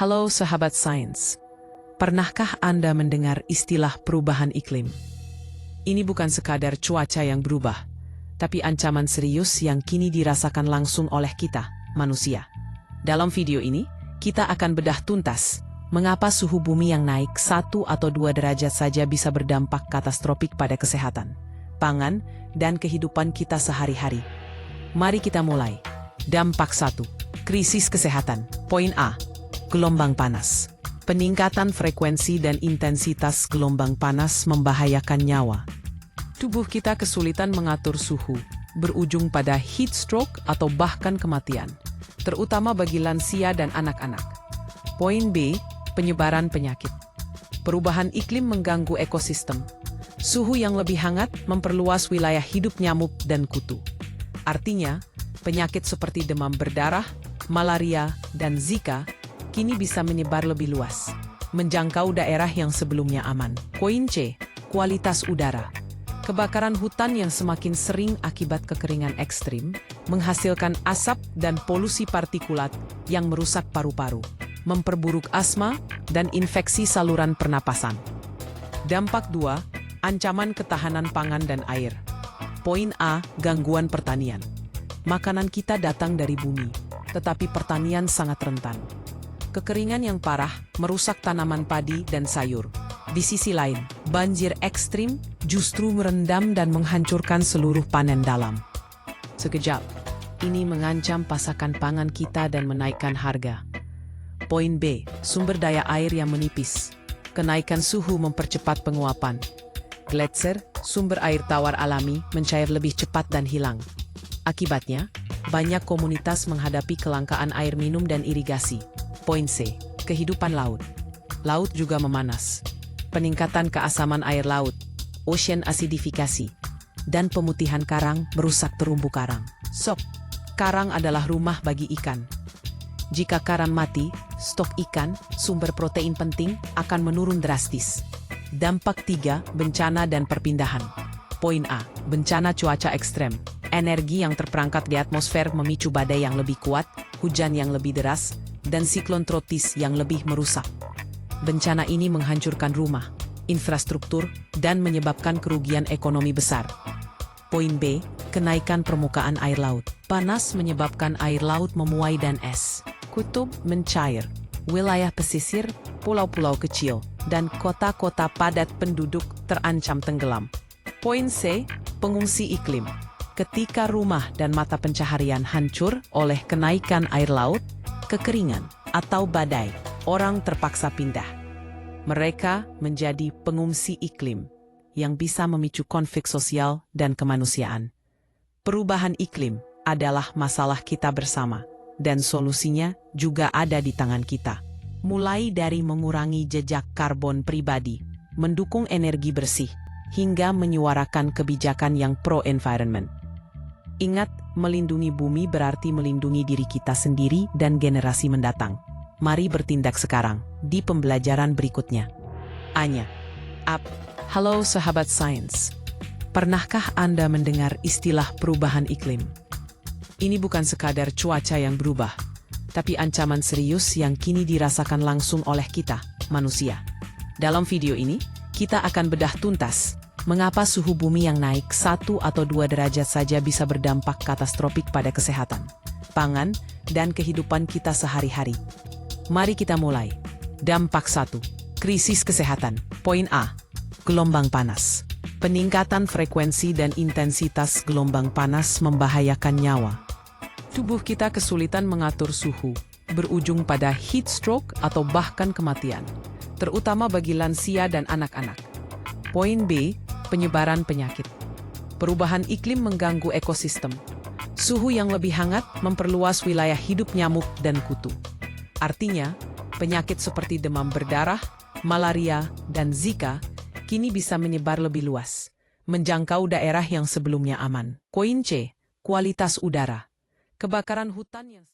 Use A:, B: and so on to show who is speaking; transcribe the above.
A: Halo sahabat sains, pernahkah Anda mendengar istilah perubahan iklim? Ini bukan sekadar cuaca yang berubah, tapi ancaman serius yang kini dirasakan langsung oleh kita, manusia. Dalam video ini, kita akan bedah tuntas mengapa suhu bumi yang naik 1 atau 2 derajat saja bisa berdampak katastrofik pada kesehatan, pangan, dan kehidupan kita sehari-hari. Mari kita mulai. Dampak 1. Krisis kesehatan. Poin A. Gelombang panas. Peningkatan frekuensi dan intensitas gelombang panas membahayakan nyawa. Tubuh kita kesulitan mengatur suhu, berujung pada heat stroke atau bahkan kematian, terutama bagi lansia dan anak-anak. Poin B. Penyebaran penyakit. Perubahan iklim mengganggu ekosistem. Suhu yang lebih hangat memperluas wilayah hidup nyamuk dan kutu. Artinya, penyakit seperti demam berdarah, malaria, dan Zika kini bisa menyebar lebih luas, menjangkau daerah yang sebelumnya aman. Poin C. Kualitas udara. Kebakaran hutan yang semakin sering akibat kekeringan ekstrim menghasilkan asap dan polusi partikulat yang merusak paru-paru, memperburuk asma, dan infeksi saluran pernapasan. Dampak 2. Ancaman ketahanan pangan dan air. Poin A. Gangguan pertanian. Makanan kita datang dari bumi, tetapi pertanian sangat rentan. Kekeringan yang parah merusak tanaman padi dan sayur. Di sisi lain, banjir ekstrim justru merendam dan menghancurkan seluruh panen dalam. Sekejap, ini mengancam pasokan pangan kita dan menaikkan harga. Poin B. Sumber daya air yang menipis. Kenaikan suhu mempercepat penguapan. Gletser, sumber air tawar alami, mencair lebih cepat dan hilang. Akibatnya, banyak komunitas menghadapi kelangkaan air minum dan irigasi. Poin C. Kehidupan laut. Laut juga memanas. Peningkatan keasaman air laut, ocean acidifikasi, dan pemutihan karang merusak terumbu karang. Karang adalah rumah bagi ikan. Jika karang mati, stok ikan, sumber protein penting, akan menurun drastis. Dampak 3. Bencana dan perpindahan. Poin A. Bencana cuaca ekstrem. Energi yang terperangkap di atmosfer memicu badai yang lebih kuat, hujan yang lebih deras, dan siklon tropis yang lebih merusak. Bencana ini menghancurkan rumah, infrastruktur, dan menyebabkan kerugian ekonomi besar. Poin B. Kenaikan permukaan air laut. Panas menyebabkan air laut memuai dan es kutub mencair. Wilayah pesisir, pulau-pulau kecil, dan kota-kota padat penduduk terancam tenggelam. Poin C. Pengungsi iklim. Ketika rumah dan mata pencaharian hancur oleh kenaikan air laut, kekeringan, atau badai, orang terpaksa pindah. Mereka menjadi pengungsi iklim yang bisa memicu konflik sosial dan kemanusiaan. Perubahan iklim adalah masalah kita bersama, dan solusinya juga ada di tangan kita. Mulai dari mengurangi jejak karbon pribadi, mendukung energi bersih, hingga menyuarakan kebijakan yang pro-environment. Ingat, melindungi bumi berarti melindungi diri kita sendiri dan generasi mendatang. Mari bertindak sekarang, di pembelajaran berikutnya. Anya. Halo sahabat sains. Pernahkah Anda mendengar istilah perubahan iklim? Ini bukan sekadar cuaca yang berubah, tapi ancaman serius yang kini dirasakan langsung oleh kita, manusia. Dalam video ini, kita akan bedah tuntas mengapa suhu bumi yang naik 1 atau 2 derajat saja bisa berdampak katastrofik pada kesehatan, pangan, dan kehidupan kita sehari-hari. Mari kita mulai. Dampak 1. Krisis kesehatan. Poin A. Gelombang panas. Peningkatan frekuensi dan intensitas gelombang panas membahayakan nyawa. Tubuh kita kesulitan mengatur suhu, berujung pada heat stroke atau bahkan kematian, terutama bagi lansia dan anak-anak. Poin B. Penyebaran penyakit. Perubahan iklim mengganggu ekosistem. Suhu yang lebih hangat memperluas wilayah hidup nyamuk dan kutu. Artinya, penyakit seperti demam berdarah, malaria, dan Zika kini bisa menyebar lebih luas, menjangkau daerah yang sebelumnya aman. Poin C. Kualitas udara. Kebakaran hutan yang